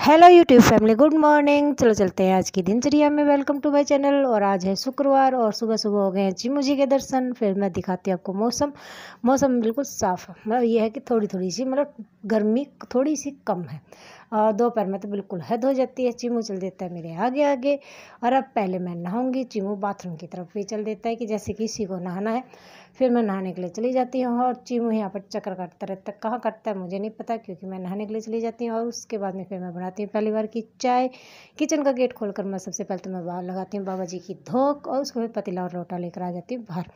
Hello YouTube family, good morning. चलो चलते हैं आज की दिनचर्या में। Welcome to my channel. और आज है शुक्रवार और सुबह सुबह हो गए हैं चिमू जी के दर्शन। फिर मैं दिखाती हूँ आपको मौसम बिल्कुल साफ़ है। मतलब ये है कि थोड़ी थोड़ी सी मतलब गर्मी थोड़ी सी कम है। और दोपहर में तो बिल्कुल हद हो जाती है। चिमू चल देता है मेरे आगे आगे। और अब पहले मैं नहाऊंगी, चिमू बाथरूम की तरफ भी चल देता है कि जैसे किसी को नहाना है। फिर मैं नहाने के लिए चली जाती हूँ और चिमू यहाँ पर चक्कर काटता रहता है। कहाँ काटता है मुझे नहीं पता, क्योंकि मैं नहाने के लिए चली जाती हूँ। और उसके बाद में फिर मैं बनाती हूँ पहली बार की चाय। किचन का गेट खोलकर मैं सबसे पहले तो मैं बाहर लगाती हूँ बाबा जी की धोक, और उसको फिर पतीला और लोटा लेकर आ जाती हूँ बाहर।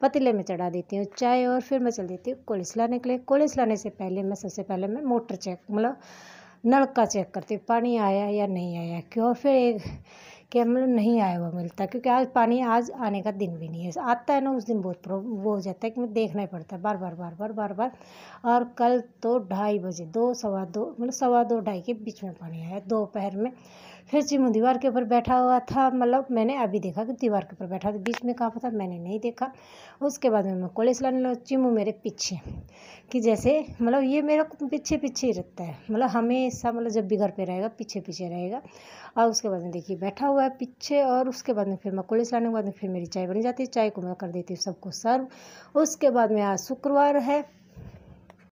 पतीले में चढ़ा देती हूँ चाय और फिर मैं चल देती हूँ कॉलेज लाने के लिए। कॉलेज लाने से पहले मैं सबसे पहले मैं मोटर चेक मतलब नल का चेक करती हूँ, पानी आया या नहीं आया। क्यों फिर एक कि मतलब नहीं आया हुआ मिलता, क्योंकि आज पानी आज आने का दिन भी नहीं है। आता है ना उस दिन बहुत वो हो जाता है कि मैं देखना ही पड़ता है बार बार बार बार बार बार। और कल तो 2:30 बजे 2 सवा 2 मतलब 2:15 के बीच में पानी आया दोपहर में। फिर चिमू दीवार के ऊपर बैठा हुआ था। मतलब मैंने अभी देखा कि दीवार के ऊपर बैठा था, बीच में कहाँ पता मैंने नहीं देखा। उसके बाद में मैं कॉलेज लाने लगा, चिमू मेरे पीछे कि जैसे मतलब ये मेरा पीछे पीछे ही रहता है। मतलब हमेशा मतलब जब भी घर पे रहेगा पीछे पीछे रहेगा। और उसके बाद में देखिए बैठा हुआ है पीछे। और उसके बाद में फिर मैं कॉलेज लाने के बाद में फिर मेरी चाय बनी जाती है। चाय को मैं कर देती हूँ सबको सर्व। उसके बाद में आज शुक्रवार है,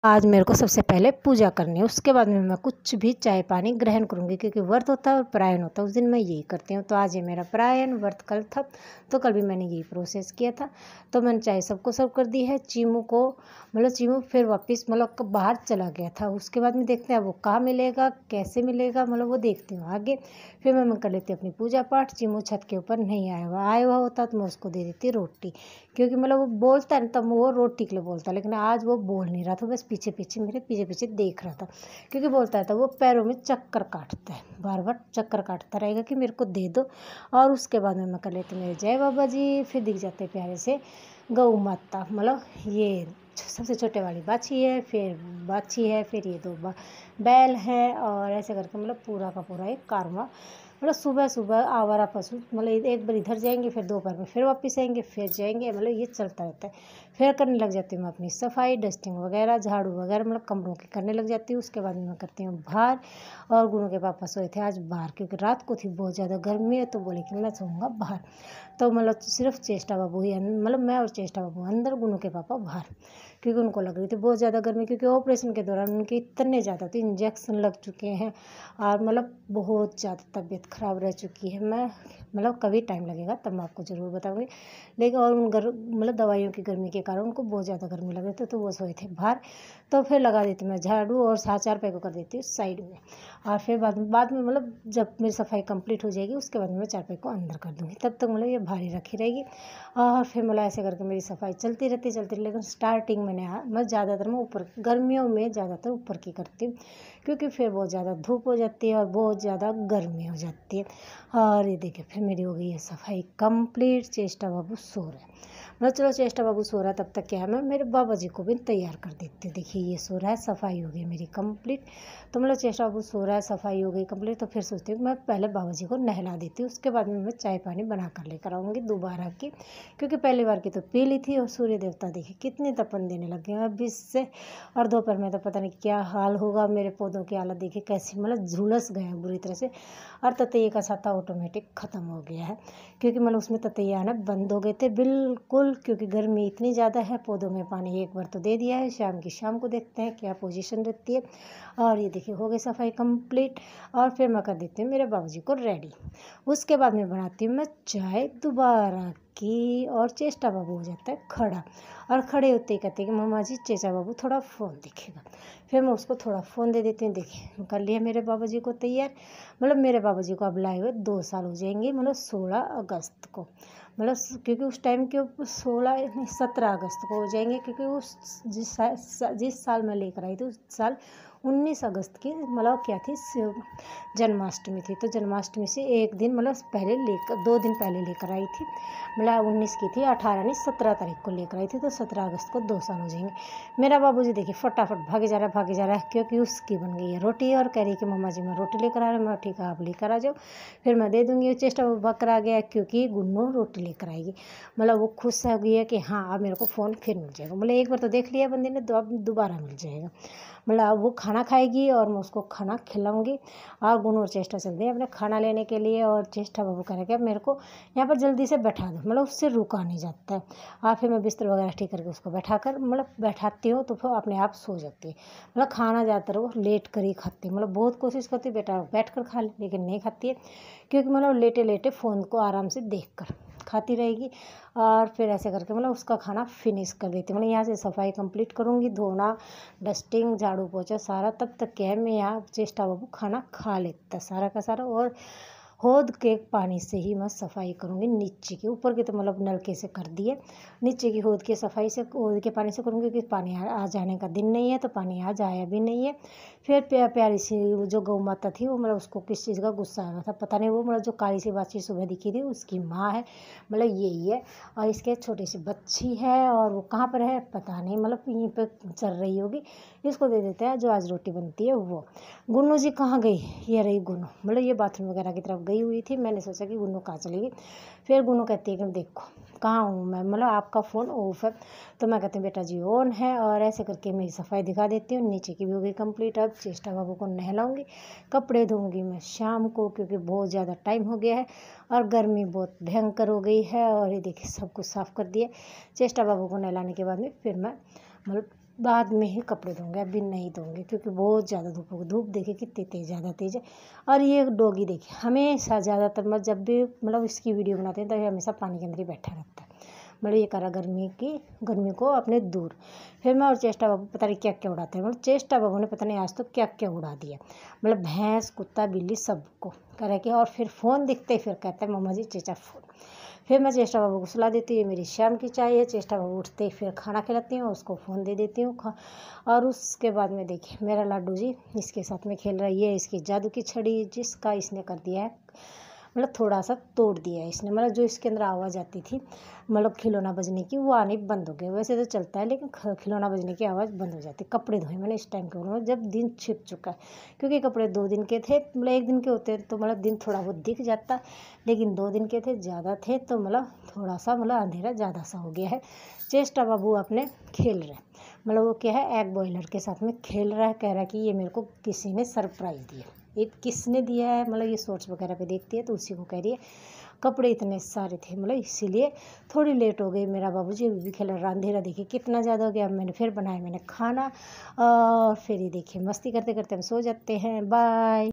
आज मेरे को सबसे पहले पूजा करनी है। उसके बाद में मैं कुछ भी चाय पानी ग्रहण करूँगी, क्योंकि व्रत होता है और प्रायण होता है, उस दिन मैं यही करती हूँ। तो आज ये मेरा प्रायण, व्रत कल था तो कल भी मैंने यही प्रोसेस किया था। तो मैंने चाय सबको सर्व कर दी है। चीमू को मतलब चीमू फिर वापस मतलब बाहर चला गया था। उसके बाद में देखते हैं वो कहाँ मिलेगा कैसे मिलेगा, मतलब वो देखती हूँ आगे। फिर मैं कर लेती हूँ अपनी पूजा पाठ। चीमू छत के ऊपर नहीं आया हुआ होता तो मैं उसको दे देती रोटी, क्योंकि मतलब वो बोलता है तब वो रोटी के लिए बोलता है। लेकिन आज वो बोल नहीं रहा था, बस पीछे पीछे मेरे पीछे पीछे देख रहा था। क्योंकि बोलता है तो वो पैरों में चक्कर काटता है, बार बार चक्कर काटता रहेगा कि मेरे को दे दो। और उसके बाद में मैं कर लेती मेरे जय बाबा जी। फिर दिख जाते प्यारे से गौ माता, मतलब ये सबसे छोटे वाली बाछी है, फिर बाछी है, फिर ये 2 बैल है। और ऐसे करके मतलब पूरा का पूरा एक कारवा। मतलब सुबह सुबह आवारा पशु मतलब एक बार इधर जाएंगे, फिर दोपहर में फिर वापस आएंगे, फिर जाएंगे, मतलब ये चलता रहता है। फिर करने लग जाती हूँ मैं अपनी सफाई, डस्टिंग वगैरह, झाड़ू वगैरह, मतलब कमरों की करने लग जाती हूँ। उसके बाद में मैं करती हूँ बाहर। और गुनू के पापा सोए थे आज बाहर, क्योंकि रात को थी बहुत ज़्यादा गर्मी है, तो बोले कि मैं सोऊंगा बाहर। तो मतलब सिर्फ चेष्टा बाबू ही मतलब मैं और चेष्टा बाबू अंदर, गुनू के पापा बाहर, क्योंकि उनको लग रही थी बहुत ज़्यादा गर्मी। क्योंकि ऑपरेशन के दौरान उनके इतने ज़्यादा तो इंजेक्शन लग चुके हैं और मतलब बहुत ज़्यादा तबीयत ख़राब रह चुकी है। मैं मतलब कभी टाइम लगेगा तब मैं आपको ज़रूर बताऊंगी। लेकिन और उन मतलब दवाइयों की गर्मी के कारण उनको बहुत ज़्यादा गर्मी लग रही थी, तो वो सोए थे बाहर। तो फिर लगा देती मैं झाड़ू और 4 पे को कर देती हूँ साइड में। और फिर बाद में मतलब जब मेरी सफाई कंप्लीट हो जाएगी उसके बाद में मैं 4 को अंदर कर दूँगी। तब तक मतलब ये भारी रखी रहेगी। और फिर मतलब ऐसे करके मेरी सफाई चलती रहती। लेकिन स्टार्टिंग मैं ज़्यादातर मैं ऊपर गर्मियों में ज़्यादातर ऊपर की करती हूँ, क्योंकि फिर बहुत ज़्यादा धूप हो जाती है और बहुत ज़्यादा गर्मी हो जाती है। और ये देखिए फिर मेरी हो गई है सफाई कंप्लीट। चेष्टा बाबू सो रहा है। मतलब चलो चेष्टा बाबू सो रहा है, तब तक क्या है मैं मेरे बाबा जी को भी तैयार कर देती हूँ। देखिए ये सो रहा है, सफाई हो गई मेरी कंप्लीट। तो मतलब चेष्टा बाबू सो रहा है, सफाई हो गई कंप्लीट। तो फिर सोचती हूँ मैं पहले बाबा जी को नहला देती हूँ, उसके बाद में मैं चाय पानी बना कर लेकर आऊँगी दोबारा की। क्योंकि पहली बार की तो पी ली थी। और सूर्य देवता देखिए कितनी तपन देने लग गए हैं अब इससे। और दोपहर में तो पता नहीं क्या हाल होगा। मेरे पौधों की हालत देखिए कैसी, मतलब झुलस गए हैं बुरी तरह से। और ततैया का छत्ता ऑटोमेटिक ख़त्म हो गया है, क्योंकि मतलब उसमें ततैया आना बंद हो गए थे बिल्कुल। क्योंकि गर्मी इतनी ज़्यादा है। पौधों में पानी एक बार तो दे दिया है, शाम को देखते हैं क्या पोजीशन रहती है। और ये देखिए हो गई सफाई कंप्लीट। और फिर मैं कर देती हूँ मेरे बाबूजी को रेडी। उसके बाद में बनाती हूँ मैं चाय दोबारा की। और चेष्टा बाबू हो जाता है खड़ा। और खड़े होते ही कहते हैं कि मम्मा जी चेचा बाबू थोड़ा फ़ोन देखेगा। फिर मैं उसको थोड़ा फ़ोन दे देती हूँ। देखिए कर लिया मेरे बाबा जी को तैयार। मतलब मेरे बाबा जी को अब लाए हुए 2 साल हो जाएंगे, मतलब 16 अगस्त को। मतलब क्योंकि उस टाइम के 16 नहीं 17 अगस्त को हो जाएंगे, क्योंकि उस जिस साल मैं लेकर आई थी उस साल 19 अगस्त की मतलब क्या थी जन्माष्टमी थी। तो जन्माष्टमी से एक दिन मतलब पहले लेकर 2 दिन पहले लेकर आई थी। मतलब 19 की थी, 18 नहीं 17 तारीख को लेकर आई थी। तो 17 अगस्त को 2 साल हो जाएंगे। मेरा बाबूजी देखिए फटाफट भागे जा रहा है, क्योंकि उसकी बन गई है रोटी। और कह रही कि मम्मा जी मैं रोटी लेकर आ रहा हूँ। मैं ठीक है आप लेकर आ जाओ, फिर मैं दे दूँगी। चेष्टा भाग आ गया क्योंकि गुन्नू रोटी लेकर आएगी। मतलब वो खुश हो गई है कि हाँ अब मेरे को फ़ोन फिर मिल जाएगा। मतलब एक बार तो देख लिया बंदे ने, तो अब दोबारा मिल जाएगा। मतलब वो खाना खाएगी और मैं उसको खाना खिलाऊंगी। और गुनू और चेष्टा चलते हैं अपने खाना लेने के लिए, और चेष्टा बाबू कह रहे कि अब मेरे को यहाँ पर जल्दी से बैठा दो, मतलब उससे रुका नहीं जाता है। और फिर मैं बिस्तर वगैरह ठीक करके उसको बैठाती हूँ, तो फिर अपने आप सो जाती है। मतलब खाना ज़्यादातर वो लेट कर ही खाती है, मतलब बहुत कोशिश करती है बेटा बैठ कर खा ले, लेकिन नहीं खाती है, क्योंकि मतलब लेटे लेटे फ़ोन को आराम से देख कर खाती रहेगी। और फिर ऐसे करके मतलब उसका खाना फिनिश कर देती हूँ। मतलब यहाँ से सफाई कंप्लीट करूँगी, धोना डस्टिंग झाड़ू पोछा सारा, तब तक क्या है मैं यहाँ चेष्टा बाबू खाना खा लेता सारा का सारा। और होद के पानी से ही मैं सफाई करूँगी, नीचे की, ऊपर की तो मतलब नलके से कर दिए, नीचे की होद की सफाई से होद के पानी से करूँगी, क्योंकि पानी आ जाने का दिन नहीं है, तो पानी आ जाया भी नहीं है। फिर प्यारी सी जो गौ माता थी वो मतलब उसको किस चीज़ का गुस्सा आया था पता नहीं, वो मतलब जो काली सी बाछी सुबह दिखी थी उसकी माँ है, मतलब यही है। और इसके छोटी सी बच्ची है, और वो कहाँ पर है पता नहीं, मतलब यहीं पर चल रही होगी। इसको दे देते हैं जो आज रोटी बनती है वो। गुन्नू जी कहाँ गई, ये रही गुन्नू, मतलब ये बाथरूम वगैरह की तरफ गई हुई थी। मैंने सोचा कि गुन्नू कहाँ चली गई। फिर गुन्नू कहती है कि देखो कहाँ हूँ मैं, मतलब आपका फ़ोन ऑफ है। तो मैं कहती हूँ बेटा जी ऑन है, और ऐसे करके मेरी सफाई दिखा देती हूँ। नीचे की भी हो गई कंप्लीट। अब चेष्टा बाबू को नहलाऊंगी, कपड़े धोऊंगी मैं शाम को, क्योंकि बहुत ज़्यादा टाइम हो गया है और गर्मी बहुत भयंकर हो गई है। और ये देखिए सब कुछ साफ़ कर दिया। चेष्टा बाबू को नहलाने के बाद में फिर मैं मतलब बाद में ही कपड़े धोंगे, अभी नहीं धोंगे, क्योंकि बहुत ज़्यादा धूप होगी। धूप देखिए कितनी तेज़, ज़्यादा तेज़ है। और ये डॉगी देखिए हमेशा ज़्यादातर मैं जब भी मतलब इसकी वीडियो बनाते हैं तभी हमेशा पानी के अंदर ही बैठा रहता है। मतलब ये करा गर्मी को अपने दूर। फिर मैं और चेष्टा बाबू पता नहीं क्या क्या उड़ाते हैं, मतलब चेष्टा बाबू ने पता नहीं आज तो क्या क्या उड़ा दिया, मतलब भैंस कुत्ता बिल्ली सबको कह के। और फिर फ़ोन दिखते ही फिर कहता है मम्मा जी चेचा फ़ोन। फिर मैं चेष्टा बाबू को सुला देती हूँ, ये मेरी शाम की चाय है। चेष्टा बाबू उठते ही फिर खाना खिलाती हूँ, उसको फ़ोन दे देती हूँ। और उसके बाद में देखिए मेरा लाडू जी इसके साथ में खेल रहा है। ये इसकी जादू की छड़ी जिसका इसने कर दिया है, मतलब थोड़ा सा तोड़ दिया है इसने, मतलब जो इसके अंदर आवाज़ आती थी मतलब खिलौना बजने की, वो आनी बंद हो गई। वैसे तो चलता है लेकिन खिलौना बजने की आवाज़ बंद हो जाती। कपड़े धोए मैंने इस टाइम के मतलब जब दिन छिप चुका है, क्योंकि कपड़े 2 दिन के थे, मतलब 1 दिन के होते तो मतलब दिन थोड़ा बहुत दिख जाता, लेकिन 2 दिन के थे, ज़्यादा थे, तो मतलब थोड़ा सा मतलब अंधेरा ज़्यादा सा हो गया है। चेष्टा बाबू अपने खेल रहे हैं, मतलब वो क्या है एग बॉयलर के साथ में खेल रहा है। कह रहा है कि ये मेरे को किसी ने सरप्राइज़ दिया। ये किसने दिया है, मतलब ये शॉर्ट्स वगैरह पे देखती है तो उसी को कह रही है। कपड़े इतने सारे थे मतलब इसीलिए थोड़ी लेट हो गई। मेरा बाबूजी अभी भी खेल रहा, अंधेरा देखिए कितना ज़्यादा हो गया। अब मैंने फिर बनाया मैंने खाना, और फिर ये देखिए मस्ती करते करते हम सो जाते हैं। बाय।